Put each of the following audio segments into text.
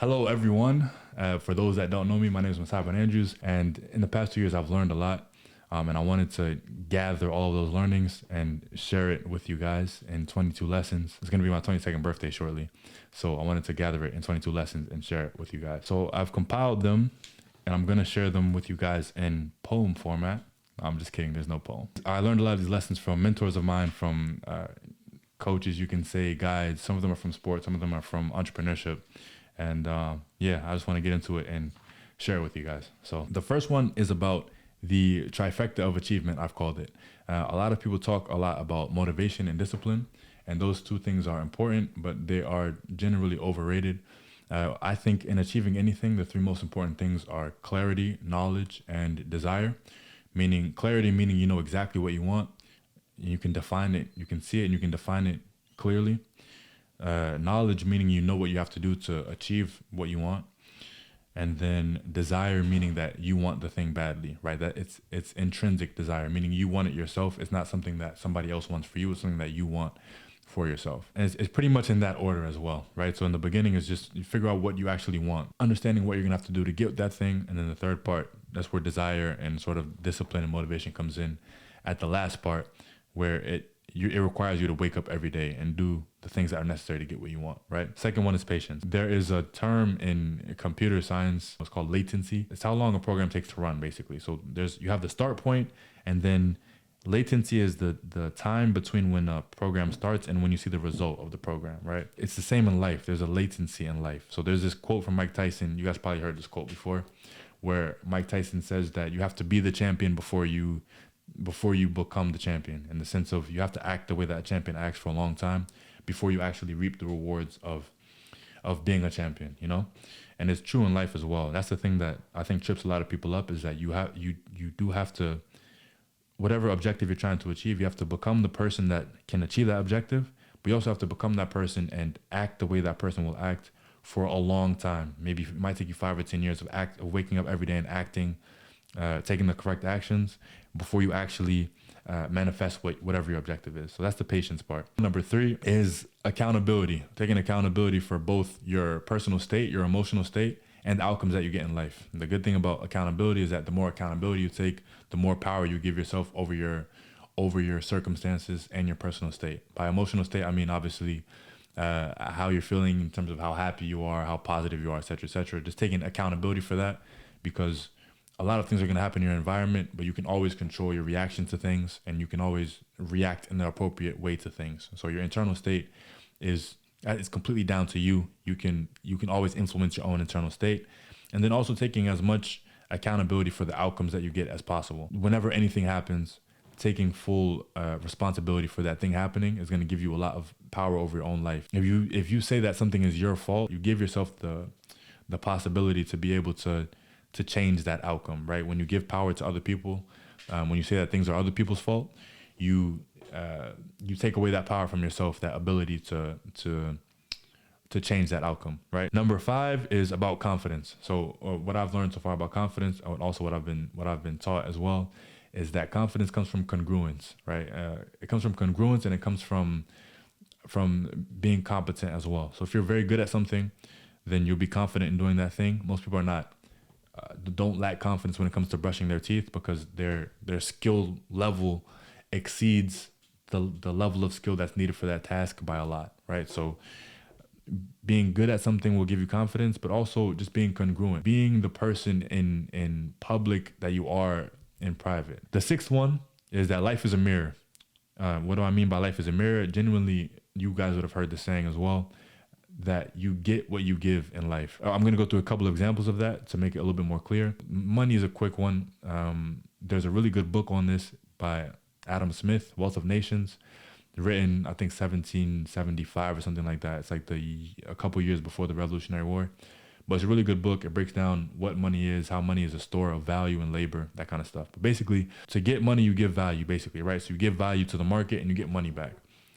Hello, everyone. For those that don't know me, my name is Masai Andrews, and in the past 2 years, I've learned a lot, and I wanted to gather all of those learnings and share it with you guys in 22 lessons. It's going to be my 22nd birthday shortly, so I wanted to gather it in 22 lessons and share it with you guys. So I've compiled them, and I'm going to share them with you guys in poem format. I'm just kidding. There's no poem. I learned a lot of these lessons from mentors of mine, from coaches, you can say, guides. Some of them are from sports. Some of them are from entrepreneurship. And yeah, I just want to get into it and share it with you guys. So the first one is about the trifecta of achievement, I've called it. A lot of people talk a lot about motivation and discipline, and those two things are important, but they are generally overrated. I think in achieving anything, the three most important things are clarity, knowledge, and desire. Meaning clarity, meaning you know exactly what you want. You can define it, you can see it, and you can define it clearly. Knowledge, meaning you know what you have to do to achieve what you want. And then desire, meaning that you want the thing badly, right? That it's intrinsic desire, meaning you want it yourself. It's not something that somebody else wants for you. It's something that you want for yourself. And it's pretty much in that order as well, right? So in the beginning is just you figure out what you actually want, understanding what you're gonna have to do to get that thing. And then the third part, that's where desire and sort of discipline and motivation comes in at the last part, where it requires you to wake up every day and do the things that are necessary to get what you want, right? Second one is patience. There is a term in computer science, it's called latency. It's how long a program takes to run, basically. So you have the start point, and then latency is the time between when a program starts and when you see the result of the program, right? It's the same in life. There's a latency in life. So there's this quote from Mike Tyson. You guys probably heard this quote before, where Mike Tyson says that you have to be the champion before you become the champion, in the sense of you have to act the way that champion acts for a long time before you actually reap the rewards of being a champion, you know? And it's true in life as well. That's the thing that I think trips a lot of people up, is that you do have to, whatever objective you're trying to achieve, you have to become the person that can achieve that objective, but you also have to become that person and act the way that person will act for a long time. Maybe it might take you 5 or 10 years of waking up every day and acting, taking the correct actions before you actually manifest whatever your objective is. So that's the patience part. Number 3 is accountability. Taking accountability for both your personal state, your emotional state, and the outcomes that you get in life. And the good thing about accountability is that the more accountability you take, the more power you give yourself over your circumstances and your personal state. By emotional state, I mean obviously how you're feeling in terms of how happy you are, how positive you are, et cetera, et cetera. Just taking accountability for that, because a lot of things are going to happen in your environment, but you can always control your reaction to things, and you can always react in the appropriate way to things. So your internal state is completely down to you. You can always influence your own internal state, and then also taking as much accountability for the outcomes that you get as possible. Whenever anything happens, taking full responsibility for that thing happening is going to give you a lot of power over your own life. If you say that something is your fault, you give yourself the possibility to be able to change that outcome, right? When you give power to other people, when you say that things are other people's fault, you take away that power from yourself, that ability to change that outcome, right? Number 5 is about confidence. So what I've learned so far about confidence, and also what I've been taught as well, is that confidence comes from congruence, right? It comes from congruence, and it comes from being competent as well. So if you're very good at something, then you'll be confident in doing that thing. Most people are not. Don't lack confidence when it comes to brushing their teeth, because their skill level exceeds the level of skill that's needed for that task by a lot, right? So being good at something will give you confidence, but also just being congruent, being the person in public that you are in private. The 6th one is that life is a mirror. What do I mean by life is a mirror? Genuinely, you guys would have heard the saying as well, that you get what you give in life. I'm going to go through a couple of examples of that to make it a little bit more clear. Money is a quick one. There's a really good book on this by Adam Smith, Wealth of Nations, written, I think, 1775 or something like that. It's like a couple years before the Revolutionary War. But it's a really good book. It breaks down what money is, how money is a store of value and labor, that kind of stuff. But basically, to get money, you give value, basically, right? So you give value to the market and you get money back.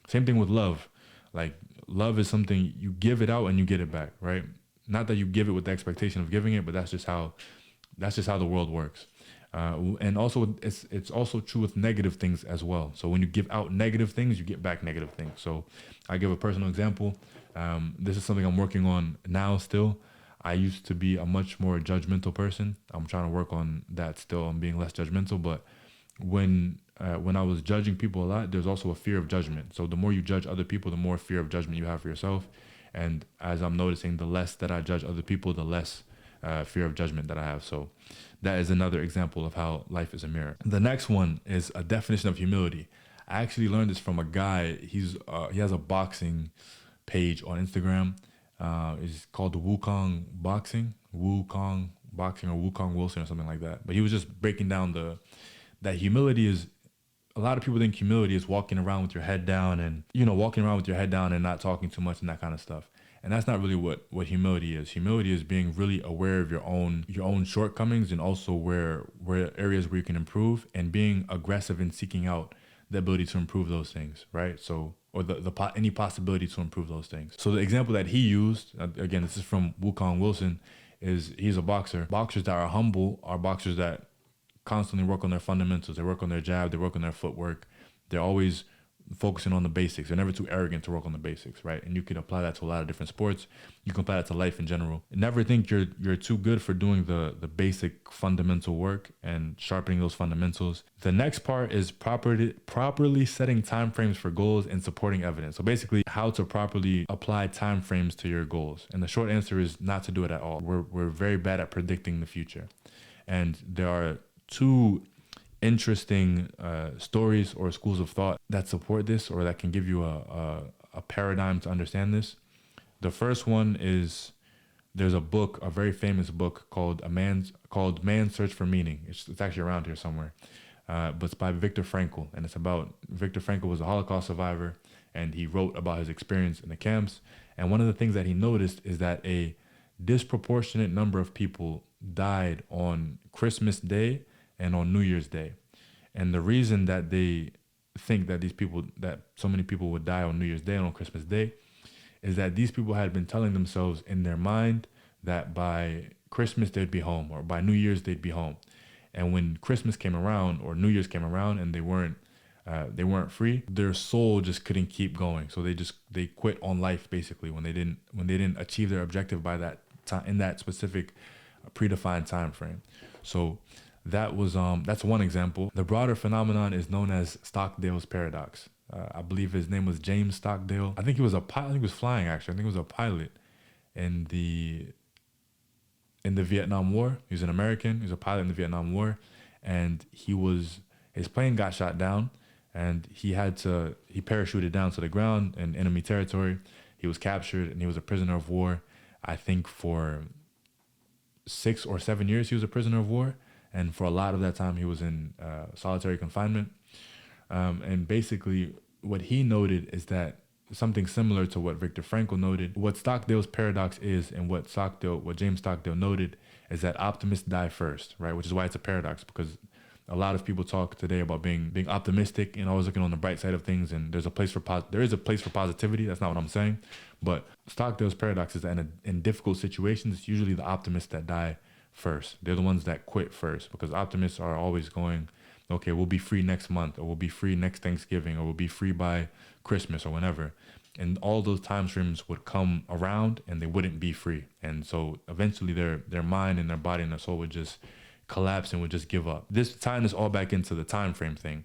Same thing with love. Like, love is something you give it out and you get it back, right? Not that you give it with the expectation of giving it, but that's just how the world works. And also, it's also true with negative things as well. So when you give out negative things, you get back negative things. So I give a personal example. This is something I'm working on now still. I used to be a much more judgmental person. I'm trying to work on that still. I'm being less judgmental, but when I was judging people a lot, there's also a fear of judgment. So the more you judge other people, the more fear of judgment you have for yourself. And as I'm noticing, the less that I judge other people, the less fear of judgment that I have. So that is another example of how life is a mirror. The next one is a definition of humility. I actually learned this from a guy. He has a boxing page on Instagram. It's called the Wukong Boxing, Wukong Boxing, or Wukong Wilson or something like that. But he was just breaking down that humility is, a lot of people think humility is walking around with your head down and, walking around with your head down and not talking too much and that kind of stuff. And that's not really what humility is. Humility is being really aware of your own shortcomings, and also where areas where you can improve, and being aggressive in seeking out the ability to improve those things, right? So, or any possibility to improve those things. So the example that he used, again, this is from Wukong Wilson, is he's a boxer. Boxers that are humble are boxers that constantly work on their fundamentals. They work on their jab, they work on their footwork. They're always focusing on the basics. They're never too arrogant to work on the basics, right? And you can apply that to a lot of different sports. You can apply that to life in general. Never think you're too good for doing the basic fundamental work and sharpening those fundamentals. The next part is properly setting timeframes for goals and supporting evidence. So basically, how to properly apply timeframes to your goals. And the short answer is not to do it at all. We're very bad at predicting the future. And there are two interesting stories or schools of thought that support this, or that can give you a paradigm to understand this. The first one is, there's a book, a very famous book called Man's Search for Meaning. It's actually around here somewhere, but it's by Viktor Frankl, and it's about Viktor Frankl was a Holocaust survivor, and he wrote about his experience in the camps. And one of the things that he noticed is that a disproportionate number of people died on Christmas Day and on New Year's Day. And the reason that they think that that so many people would die on New Year's Day and on Christmas Day is that these people had been telling themselves in their mind that by Christmas they'd be home, or by New Year's they'd be home. And when Christmas came around or New Year's came around and they weren't free, their soul just couldn't keep going. So they quit on life, basically, when they didn't achieve their objective by that time, in that specific predefined time frame. So that's one example. The broader phenomenon is known as Stockdale's paradox. I believe his name was James Stockdale. I think he was a pilot. I think he was flying, actually. I think he was a pilot in the Vietnam War. He was an American. He was a pilot in the Vietnam War, and his plane got shot down, and he parachuted down to the ground in enemy territory. He was captured, and he was a prisoner of war. I think for 6 or 7 years he was a prisoner of war. And for a lot of that time, he was in solitary confinement. And basically, what he noted is that something similar to what Viktor Frankl noted. What Stockdale's paradox is, and what James Stockdale noted, is that optimists die first, right? Which is why it's a paradox, because a lot of people talk today about being optimistic and always looking on the bright side of things. And there is a place for positivity. That's not what I'm saying. But Stockdale's paradox is that in difficult situations, it's usually the optimists that die first. They're the ones that quit first, because optimists are always going, okay, we'll be free next month, or we'll be free next Thanksgiving, or we'll be free by Christmas, or whenever. And all those time streams would come around and they wouldn't be free. And so eventually their mind and their body and their soul would just collapse and would just give up. This tying this all back into the time frame thing.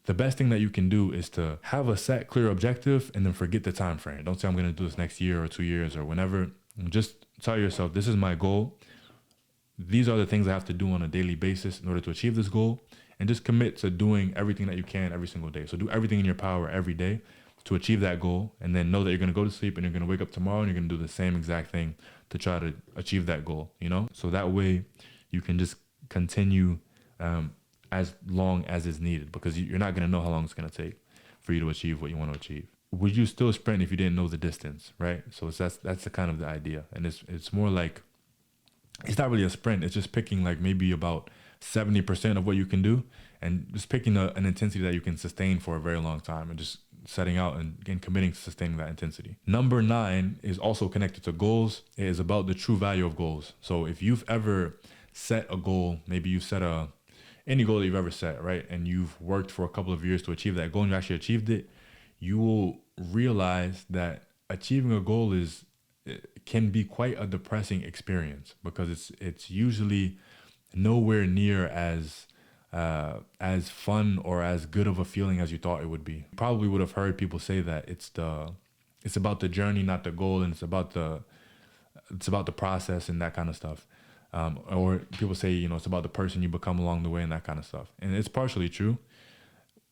The best thing that you can do is to have a set, clear objective and then forget the time frame. Don't say I'm going to do this next year or 2 years or whenever. Just tell yourself, this is my goal. These are the things I have to do on a daily basis in order to achieve this goal, and just commit to doing everything that you can every single day. So do everything in your power every day to achieve that goal, and then know that you're going to go to sleep and you're going to wake up tomorrow and you're going to do the same exact thing to try to achieve that goal, So that way you can just continue as long as is needed, because you're not going to know how long it's going to take for you to achieve what you want to achieve. Would you still sprint if you didn't know the distance, right? So that's the kind of the idea. And it's more like, it's not really a sprint. It's just picking like maybe about 70% of what you can do, and just picking an intensity that you can sustain for a very long time, and just setting out and committing to sustaining that intensity. Number 9 is also connected to goals. It is about the true value of goals. So if you've ever set a goal, maybe you set any goal that you've ever set, right? And you've worked for a couple of years to achieve that goal and you actually achieved it, you will realize that achieving a goal is it can be quite a depressing experience because it's usually nowhere near as fun or as good of a feeling as you thought it would be. You probably would have heard people say that it's about the journey, not the goal, and it's about the process and that kind of stuff. Or people say, it's about the person you become along the way and that kind of stuff. And it's partially true.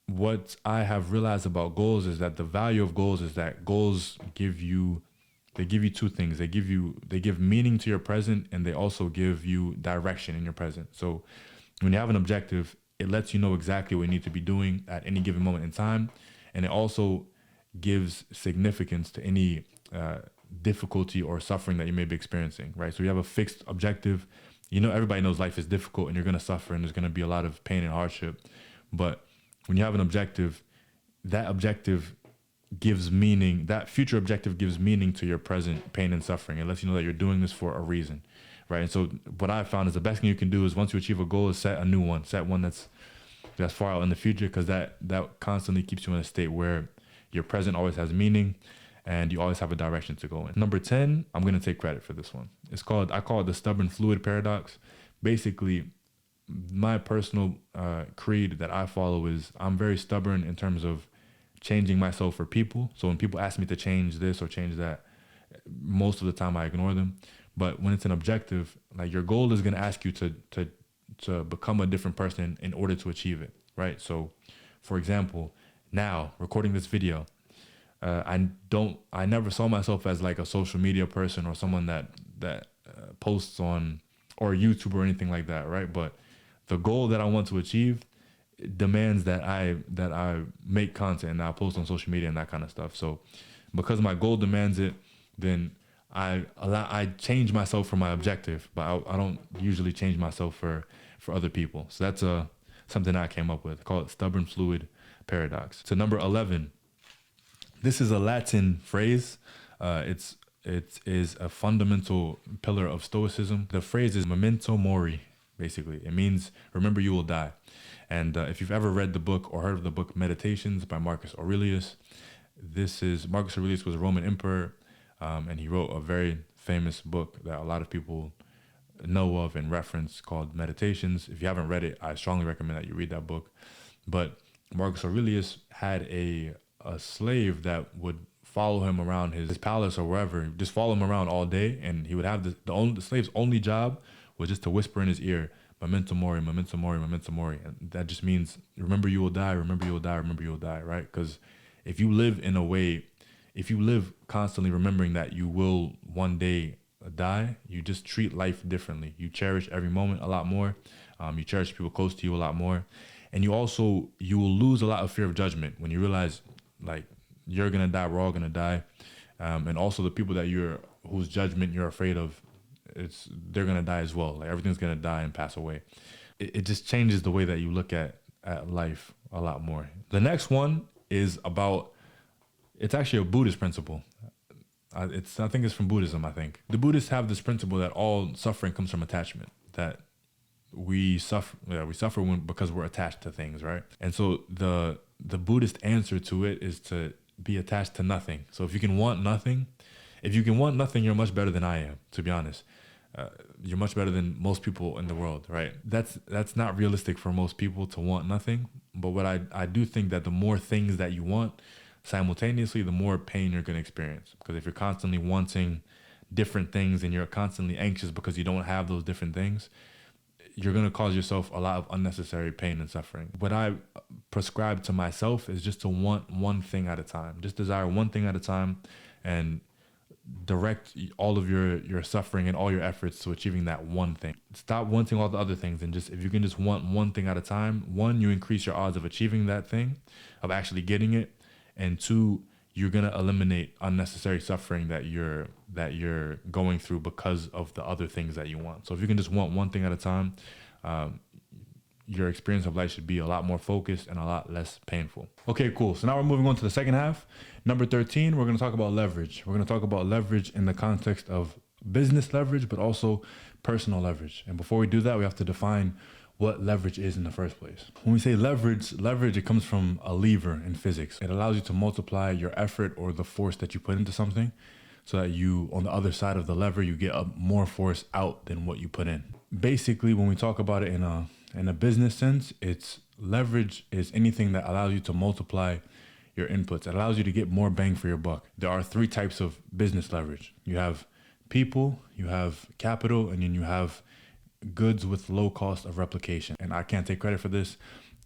What I have realized about goals is that the value of goals is that goals give you two things. They give meaning to your present, and they also give you direction in your present. So when you have an objective, it lets you know exactly what you need to be doing at any given moment in time. And it also gives significance to any difficulty or suffering that you may be experiencing, right? So you have a fixed objective. Everybody knows life is difficult and you're going to suffer and there's going to be a lot of pain and hardship. But when you have an objective, that objective gives meaning, that future objective gives meaning to your present pain and suffering. It lets you know that you're doing this for a reason, right? And so what I found is the best thing you can do is once you achieve a goal is set a new one, set one that's far out in the future, because that constantly keeps you in a state where your present always has meaning and you always have a direction to go in. Number 10, I'm going to take credit for this one. I call it the stubborn fluid paradox. Basically, my personal creed that I follow is I'm very stubborn in terms of changing myself for people. So when people ask me to change this or change that, most of the time I ignore them. But when it's an objective, like your goal is going to ask you to become a different person in order to achieve it, right? So, for example, now recording this video, I never saw myself as like a social media person or someone that posts on or YouTube or anything like that, right? But the goal that I want to achieve demands that I make content and I post on social media and that kind of stuff. So because my goal demands it, then I change myself for my objective, but I don't usually change myself for other people. So that's something I came up with. I call it stubborn fluid paradox. So number 11, this is a Latin phrase. It is a fundamental pillar of Stoicism. The phrase is memento mori, basically. It means remember you will die. And if you've ever read the book or heard of the book Meditations by Marcus Aurelius, Marcus Aurelius was a Roman emperor, and he wrote a very famous book that a lot of people know of and reference called Meditations. If you haven't read it, I strongly recommend that you read that book. But Marcus Aurelius had a slave that would follow him around his palace or wherever, just follow him around all day, and he would have the slave's only job was just to whisper in his ear, memento mori, memento mori, memento mori. And that just means remember you will die, remember you will die, remember you will die, right? Because if you live constantly remembering that you will one day die, you just treat life differently. You cherish every moment a lot more. You cherish people close to you a lot more. And you will lose a lot of fear of judgment when you realize like you're going to die, we're all going to die. And also the people whose judgment you're afraid of, they're going to die as well. Like everything's going to die and pass away. It just changes the way that you look at life a lot more. The next one is it's actually a Buddhist principle. I think it's from Buddhism, I think. The Buddhists have this principle that all suffering comes from attachment, that we suffer because we're attached to things, right? And so the Buddhist answer to it is to be attached to nothing. So if you can want nothing, you're much better than I am, to be honest. You're much better than most people in the world, right? That's not realistic for most people to want nothing. But what I do think that the more things that you want simultaneously, the more pain you're going to experience. Because if you're constantly wanting different things and you're constantly anxious because you don't have those different things, you're going to cause yourself a lot of unnecessary pain and suffering. What I prescribe to myself is just to want one thing at a time. Just desire one thing at a time and direct all of your suffering and all your efforts to achieving that one thing. Stop wanting all the other things and if you can just want one thing at a time, one, you increase your odds of achieving that thing, of actually getting it. And two, you're going to eliminate unnecessary suffering that you're going through because of the other things that you want. So if you can just want one thing at a time, your experience of life should be a lot more focused and a lot less painful. Okay, cool. So now we're moving on to the second half. Number 13, we're going to talk about leverage. We're going to talk about leverage in the context of business leverage, but also personal leverage. And before we do that, we have to define what leverage is in the first place. When we say leverage, it comes from a lever in physics. It allows you to multiply your effort or the force that you put into something. so that you, on the other side of the lever, you get more force out than what you put in. Basically, when we talk about it in a business sense, it's leverage is anything that allows you to multiply your inputs. It allows you to get more bang for your buck. There are three types of business leverage. You have people, you have capital, and then you have goods with low cost of replication. And I can't take credit for this.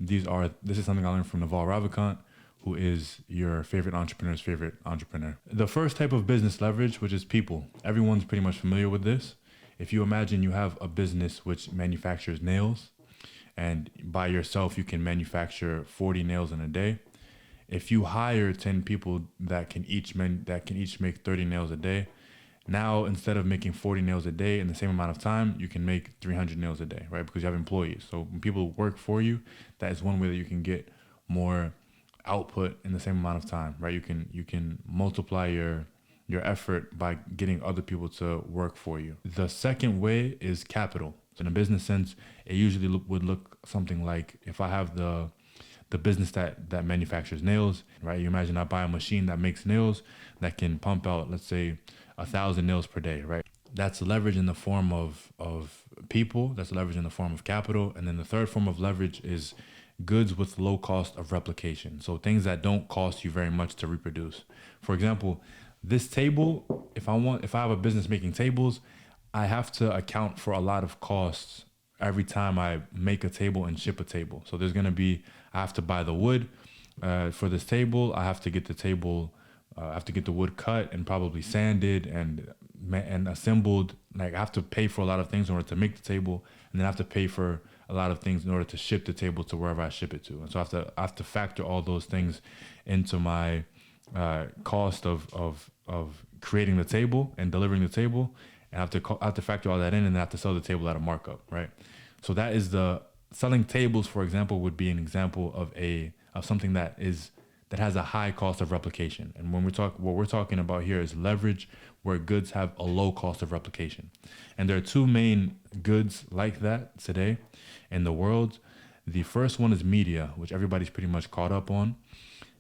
This is something I learned from Naval Ravikant, who is your favorite entrepreneur's favorite entrepreneur. The first type of business leverage, which is people. Everyone's pretty much familiar with this. If you imagine you have a business which manufactures nails, and by yourself you can manufacture 40 nails in a day. If you hire 10 people that can each make 30 nails a day, now instead of making 40 nails a day in the same amount of time, you can make 300 nails a day, right? Because you have employees. So when people work for you, that is one way that you can get more output in the same amount of time, right? You can multiply your effort by getting other people to work for you. The second way is capital. So in a business sense, it usually would look something like, if I have the business that manufactures nails, right? You imagine I buy a machine that makes nails that can pump out, let's say, 1,000 nails per day, right? That's leverage in the form of people. That's leverage in the form of capital. And then the third form of leverage is goods with low cost of replication. So things that don't cost you very much to reproduce. For example, this table, if I have a business making tables, I have to account for a lot of costs every time I make a table and ship a table. So I have to buy the wood for this table. I have to get the wood cut and probably sanded and assembled. Like I have to pay for a lot of things in order to make the table, and then I have to pay for a lot of things in order to ship the table to wherever I ship it to. And so I have to factor all those things into my cost of creating the table and delivering the table. And I have to factor all that in, and I have to sell the table at a markup, right? So that is selling tables, for example, would be an example of something that has a high cost of replication. And what we're talking about here is leverage, where goods have a low cost of replication. And there are two main goods like that today in the world. The first one is media, which everybody's pretty much caught up on.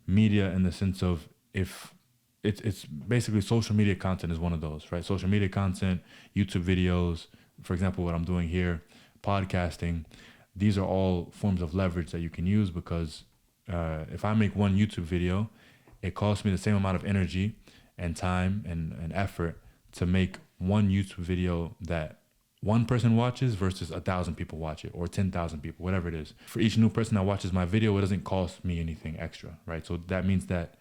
Media in the sense of, if it's basically social media content is one of those, right? Social media content, YouTube videos, for example, what I'm doing here, podcasting. These are all forms of leverage that you can use, because if I make one YouTube video, it costs me the same amount of energy and time and effort to make one YouTube video that one person watches versus 1,000 people watch it, or 10,000 people, whatever it is. For each new person that watches my video, it doesn't cost me anything extra, right? So that means that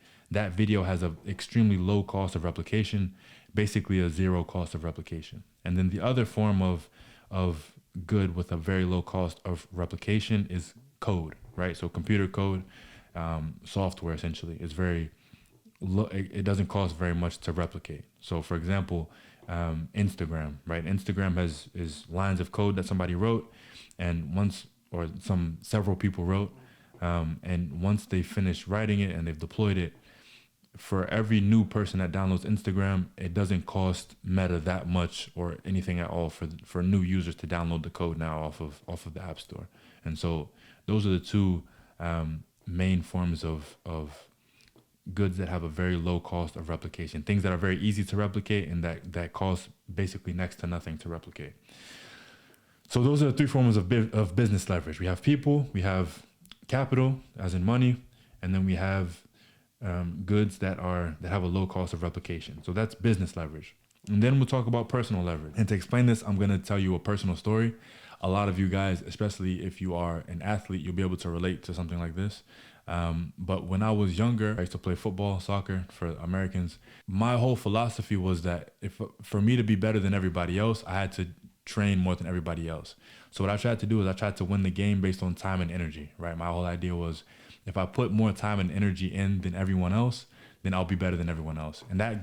video has an extremely low cost of replication, basically a zero cost of replication. And then the other form of good with a very low cost of replication is code, right? So computer code, software essentially is very low. It doesn't cost very much to replicate. So for example, Instagram, right? Instagram is lines of code that somebody wrote, and several people wrote, and once they finish writing it and they've deployed it, for every new person that downloads Instagram, it doesn't cost Meta that much or anything at all for new users to download the code now off of the App Store. And so those are the two main forms of goods that have a very low cost of replication. Things that are very easy to replicate and that cost basically next to nothing to replicate. So those are the three forms of business leverage. We have people, we have capital, as in money, and then we have goods that have a low cost of replication. So that's business leverage. And then we'll talk about personal leverage. And to explain this, I'm going to tell you a personal story. A lot of you guys, especially if you are an athlete, you'll be able to relate to something like this. But when I was younger, I used to play football, soccer for Americans. My whole philosophy was that for me to be better than everybody else, I had to train more than everybody else. So what I tried to do is I tried to win the game based on time and energy, right? My whole idea was, if I put more time and energy in than everyone else, then I'll be better than everyone else. And that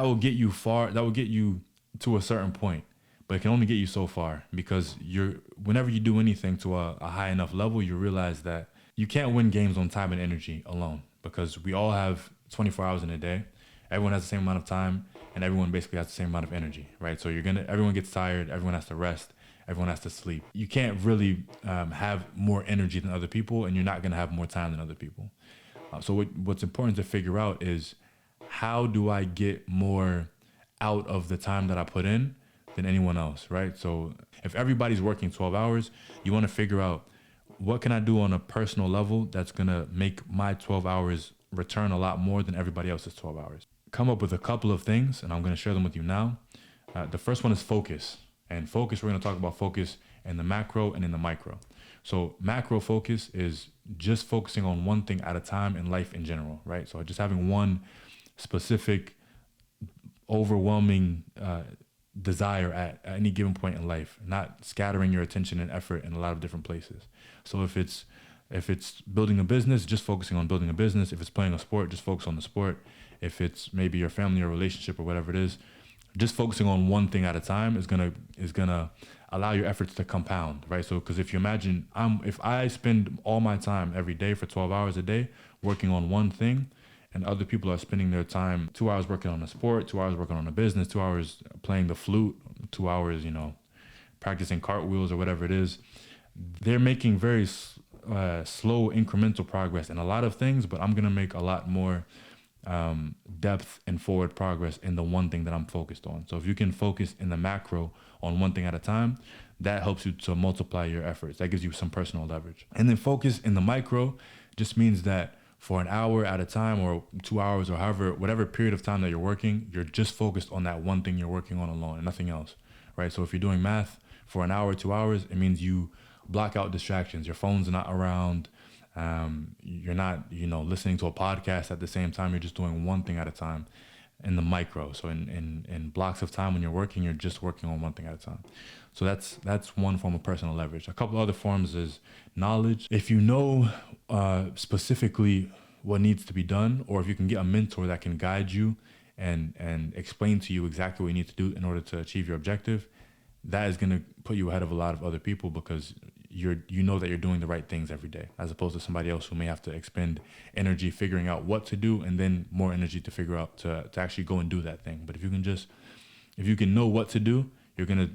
will get you far. That will get you to a certain point, but it can only get you so far, because whenever you do anything to a high enough level, you realize that you can't win games on time and energy alone, because we all have 24 hours in a day. Everyone has the same amount of time, and everyone basically has the same amount of energy, right? So everyone gets tired, everyone has to rest, everyone has to sleep. You can't really have more energy than other people, and you're not going to have more time than other people. So what's important to figure out is how do I get more out of the time that I put in than anyone else, right? So if everybody's working 12 hours, you want to figure out what can I do on a personal level that's going to make my 12 hours return a lot more than everybody else's 12 hours. Come up with a couple of things, and I'm going to share them with you now. The first one is focus. And focus, we're going to talk about focus in the macro and in the micro. So macro focus is just focusing on one thing at a time in life in general, right? So just having one specific, overwhelming desire at any given point in life, not scattering your attention and effort in a lot of different places. So if it's building a business, just focusing on building a business. If it's playing a sport, just focus on the sport. If it's maybe your family or relationship or whatever it is, just focusing on one thing at a time is gonna allow your efforts to compound, right? So because if you imagine, if I spend all my time every day for 12 hours a day working on one thing, and other people are spending their time 2 hours working on a sport, 2 hours working on a business, 2 hours playing the flute, 2 hours, practicing cartwheels or whatever it is, they're making very slow incremental progress in a lot of things, but I'm gonna make a lot more depth and forward progress in the one thing that I'm focused on. So if you can focus in the macro on one thing at a time, that helps you to multiply your efforts. That gives you some personal leverage. And then focus in the micro just means that for an hour at a time or 2 hours or whatever period of time that you're working, you're just focused on that one thing you're working on alone and nothing else, right? So if you're doing math for an hour, 2 hours, it means you block out distractions. Your phone's not around. You're not, listening to a podcast at the same time. You're just doing one thing at a time in the micro. So in blocks of time when you're working, you're just working on one thing at a time. So that's one form of personal leverage. A couple other forms is knowledge. If you know specifically what needs to be done, or if you can get a mentor that can guide you and explain to you exactly what you need to do in order to achieve your objective, that is going to put you ahead of a lot of other people because you know that you're doing the right things every day, as opposed to somebody else who may have to expend energy figuring out what to do and then more energy to figure out to actually go and do that thing. But if you can know what to do, you're gonna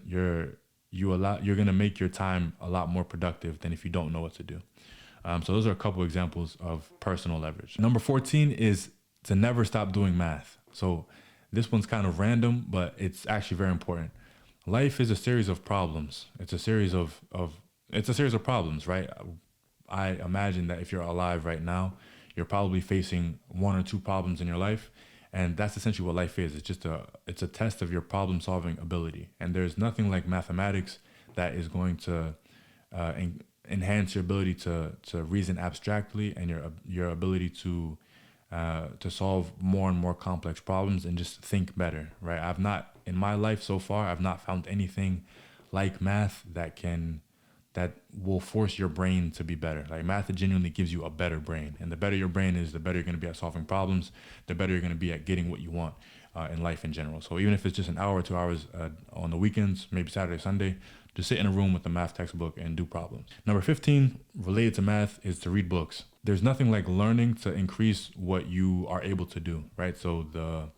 make your time a lot more productive than if you don't know what to do. So those are a couple examples of personal leverage. Number 14 is to never stop doing math. So this one's kind of random, but it's actually very important. Life is a series of problems. It's a series of problems, right? I imagine that if you're alive right now, you're probably facing one or two problems in your life. And that's essentially what life is. It's a test of your problem solving ability. And there's nothing like mathematics that is going to enhance your ability to reason abstractly and your ability to solve more and more complex problems and just think better, right? In my life so far, I've not found anything like math that will force your brain to be better. Like math genuinely gives you a better brain. And the better your brain is, the better you're going to be at solving problems, the better you're going to be at getting what you want in life in general. So even if it's just an hour or 2 hours on the weekends, maybe Saturday, Sunday, just sit in a room with a math textbook and do problems. Number 15, related to math, is to read books. There's nothing like learning to increase what you are able to do, right? So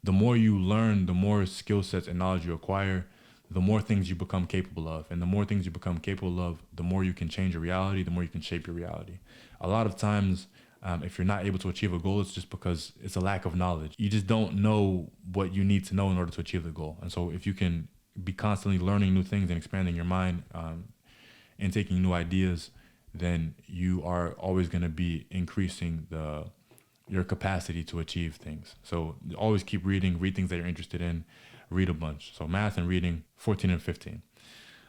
the more you learn, the more skill sets and knowledge you acquire, the more things you become capable of. And the more things you become capable of, the more you can change your reality, the more you can shape your reality. A lot of times, if you're not able to achieve a goal, it's just because it's a lack of knowledge. You just don't know what you need to know in order to achieve the goal. And so if you can be constantly learning new things and expanding your mind and taking new ideas, then you are always going to be increasing your capacity to achieve things. So always keep reading, read things that you're interested in, read a bunch. So math and reading, 14 and 15.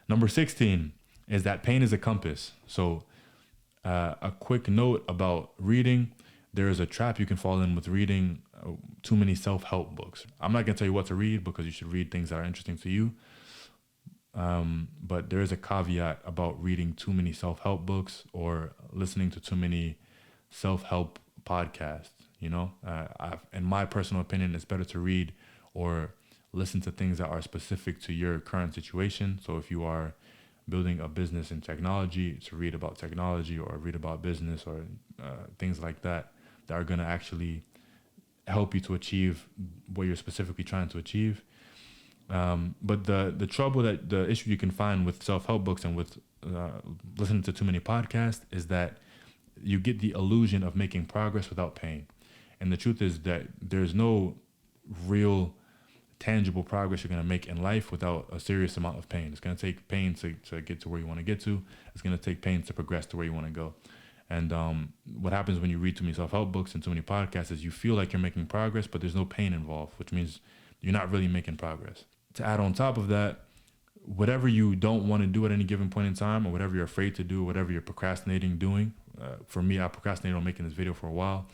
Number 16 is that pain is a compass. So a quick note about reading, there is a trap you can fall in with reading too many self-help books. I'm not going to tell you what to read because you should read things that are interesting to you. But there is a caveat about reading too many self-help books or listening to too many self-help podcasts. In my personal opinion, it's better to read or listen to things that are specific to your current situation. So if you are building a business in technology, to read about technology or read about business or things like that are going to actually help you to achieve what you're specifically trying to achieve. But the issue you can find with self-help books and with listening to too many podcasts is that you get the illusion of making progress without pain. And the truth is that there's no real tangible progress you're going to make in life without a serious amount of pain. It's going to take pain to get to where you want to get to. It's going to take pain to progress to where you want to go. And what happens when you read too many self-help books and too many podcasts is you feel like you're making progress, but there's no pain involved, which means you're not really making progress. To add on top of that, whatever you don't want to do at any given point in time, or whatever you're afraid to do, whatever you're procrastinating doing, for me, I procrastinated on making this video for a while.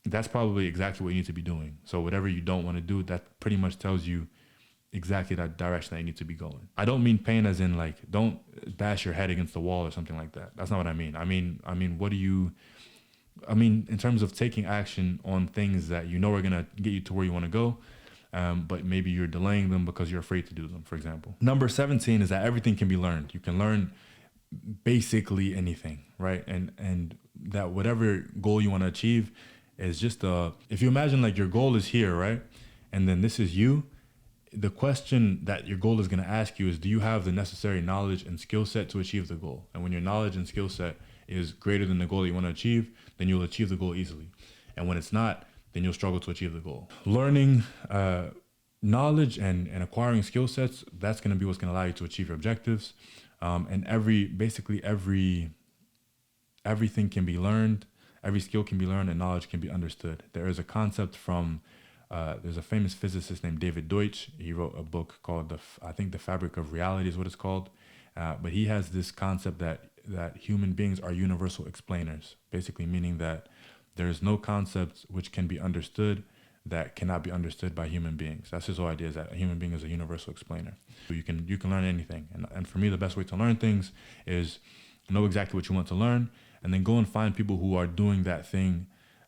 That's probably exactly what you need to be doing. So whatever you don't want to do, that pretty much tells you exactly that direction that you need to be going. I don't mean pain as in like, don't bash your head against the wall or something like that. That's not what I mean. I mean, in terms of taking action on things that you know are going to get you to where you want to go, but maybe you're delaying them because you're afraid to do them, for example. Number 17 is that everything can be learned. You can learn basically anything, right? And that whatever goal you want to achieve is just if you imagine like your goal is here, right? And then this is you. The question that your goal is going to ask you is, do you have the necessary knowledge and skill set to achieve the goal? And when your knowledge and skill set is greater than the goal that you want to achieve, then you'll achieve the goal easily. And when it's not, then you'll struggle to achieve the goal. Learning knowledge and acquiring skill sets, that's going to be what's going to allow you to achieve your objectives. And everything can be learned. Every skill can be learned and knowledge can be understood. There is a concept from there's a famous physicist named David Deutsch. He wrote a book called The Fabric of Reality is what it's called. But he has this concept that human beings are universal explainers, basically meaning that there's no concept which can be understood that cannot be understood by human beings. That's his whole idea, is that a human being is a universal explainer. So you can learn anything. And for me, the best way to learn things is know exactly what you want to learn, and then go and find people who are doing that thing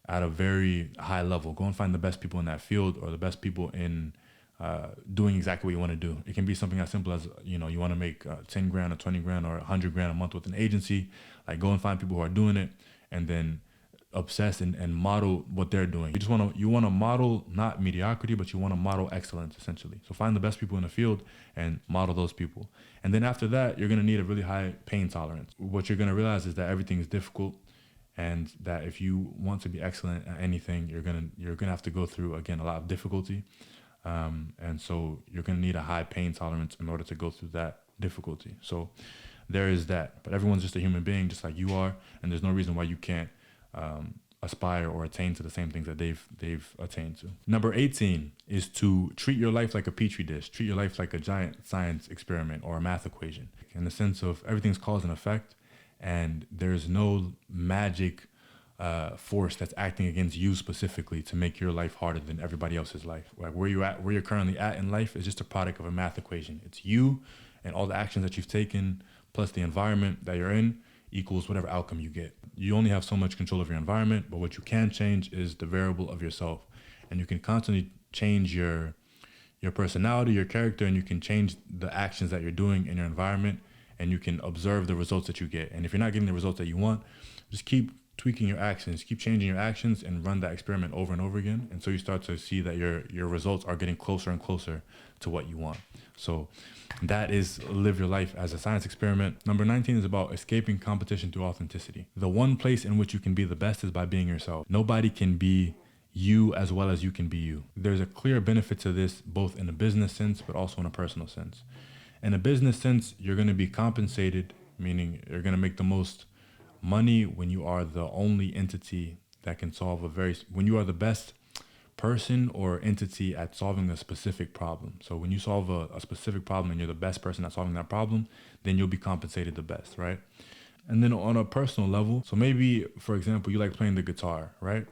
at a very high level. Go and find the best people in that field, or the best people in doing exactly what you want to do. It can be something as simple as, you want to make 10 grand or 20 grand or 100 grand a month with an agency. Like, go and find people who are doing it, and then obsess and model what they're doing. You want to model not mediocrity, but you want to model excellence, essentially. So find the best people in the field and model those people. And then after that, you're going to need a really high pain tolerance. What you're going to realize is that everything is difficult, and that if you want to be excellent at anything, you're going to have to go through, again, a lot of difficulty. And so you're going to need a high pain tolerance in order to go through that difficulty. So there is that. But everyone's just a human being, just like you are, and there's no reason why you can't aspire or attain to the same things that they've attained to. Number 18 is to treat your life like a petri dish. Treat your life like a giant science experiment or a math equation, in the sense of everything's cause and effect, and there's no magic force that's acting against you specifically to make your life harder than everybody else's life. Like where you're currently at in life is just a product of a math equation. It's you and all the actions that you've taken plus the environment that you're in equals whatever outcome you get. You only have so much control of your environment, but what you can change is the variable of yourself. And you can constantly change your personality, your character, and you can change the actions that you're doing in your environment, and you can observe the results that you get. And if you're not getting the results that you want, just keep tweaking your actions, keep changing your actions, and run that experiment over and over again. And so you start to see that your results are getting closer and closer to what you want. So that is live your life as a science experiment. Number 19 is about escaping competition through authenticity. The one place in which you can be the best is by being yourself. Nobody can be you as well as you can be you. There's a clear benefit to this, both in a business sense, but also in a personal sense. In a business sense, you're going to be compensated, meaning you're going to make the most money when you are the only entity that can solve when you are the best person or entity at solving a specific problem. So when you solve a specific problem and you're the best person at solving that problem, then you'll be compensated the best, right? And then on a personal level, so maybe, for example, you like playing the guitar, right?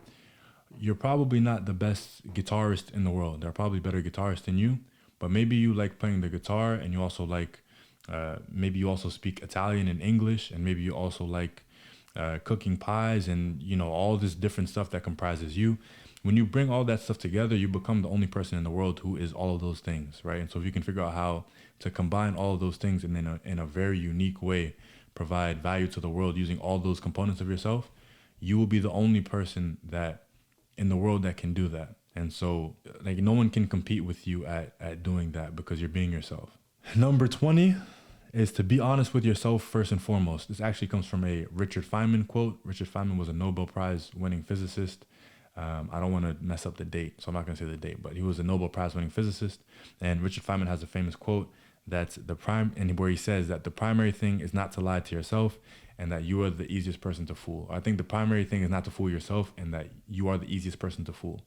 You're probably not the best guitarist in the world. There are probably better guitarists than you, but maybe you like playing the guitar, and you also like, maybe you also speak Italian and English, and maybe you also like cooking pies and, all this different stuff that comprises you. When you bring all that stuff together, you become the only person in the world who is all of those things, right? And so if you can figure out how to combine all of those things and then in a very unique way provide value to the world using all those components of yourself, you will be the only person that in the world that can do that. And so like no one can compete with you at doing that because you're being yourself. Number 20 is to be honest with yourself first and foremost. This actually comes from a Richard Feynman quote. Richard Feynman was a Nobel Prize winning physicist. I don't want to mess up the date, so I'm not going to say the date, but he was a Nobel Prize winning physicist. And Richard Feynman has a famous quote that's where he says that the primary thing is not to lie to yourself and that you are the easiest person to fool. I think the primary thing is not to fool yourself and that you are the easiest person to fool.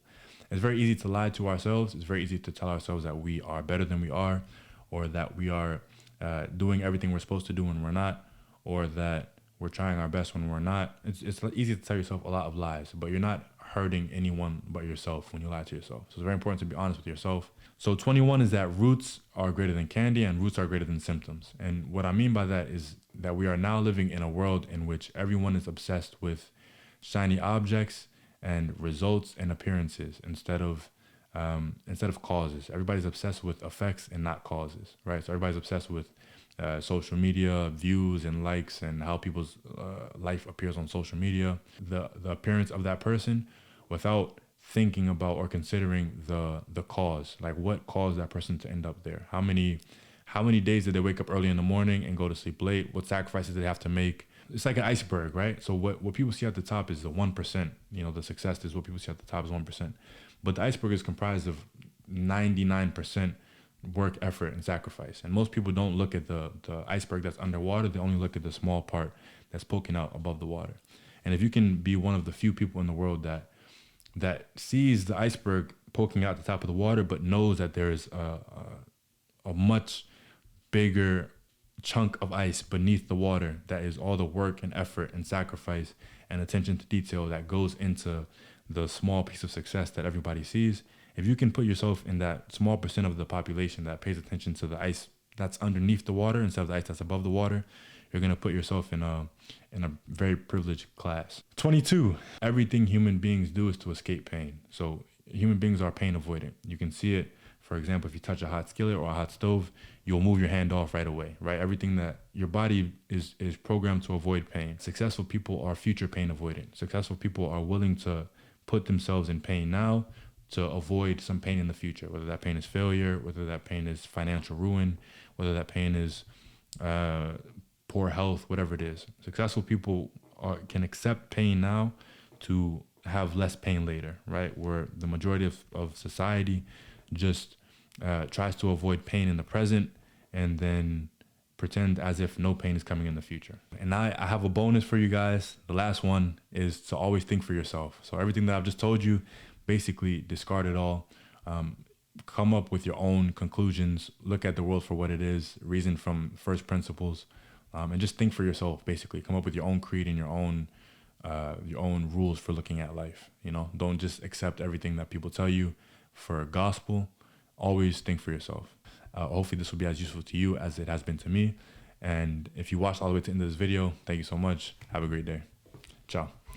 It's very easy to lie to ourselves. It's very easy to tell ourselves that we are better than we are, or that we are doing everything we're supposed to do when we're not, or that we're trying our best when we're not. It's easy to tell yourself a lot of lies, but you're not hurting anyone but yourself when you lie to yourself. So it's very important to be honest with yourself. So 21 is that roots are greater than candy and roots are greater than symptoms. And what I mean by that is that we are now living in a world in which everyone is obsessed with shiny objects and results and appearances instead of causes. Everybody's obsessed with effects and not causes, right? So everybody's obsessed with social media, views and likes, and how people's life appears on social media, the appearance of that person, without thinking about or considering the cause, like what caused that person to end up there. How many days did they wake up early in the morning and go to sleep late? What sacrifices did they have to make? It's like an iceberg, right? So what people see at the top is the 1%. The success is what people see at the top is 1%. But the iceberg is comprised of 99% work, effort, and sacrifice. And most people don't look at the iceberg that's underwater. They only look at the small part that's poking out above the water. And if you can be one of the few people in the world that sees the iceberg poking out the top of the water, but knows that there's a much bigger chunk of ice beneath the water, that is all the work and effort and sacrifice and attention to detail that goes into the small piece of success that everybody sees. If you can put yourself in that small percent of the population that pays attention to the ice that's underneath the water instead of the ice that's above the water, you're going to put yourself in a very privileged class. 22, everything human beings do is to escape pain. So human beings are pain avoidant. You can see it. For example, if you touch a hot skillet or a hot stove, you'll move your hand off right away, right? Everything that your body is programmed to avoid pain. Successful people are future pain avoidant. Successful people are willing to put themselves in pain now to avoid some pain in the future, whether that pain is failure, whether that pain is financial ruin, whether that pain is poor health, whatever it is. Successful people can accept pain now to have less pain later, right? Where the majority of society just tries to avoid pain in the present and then pretend as if no pain is coming in the future. And I have a bonus for you guys. The last one is to always think for yourself. So everything that I've just told you, basically discard it all. Come up with your own conclusions. Look at the world for what it is. Reason from first principles, and just think for yourself. Basically, come up with your own creed and your own rules for looking at life. Don't just accept everything that people tell you for gospel. Always think for yourself. Hopefully this will be as useful to you as it has been to me. And if you watched all the way to the end of this video, thank you so much. Have a great day. Ciao.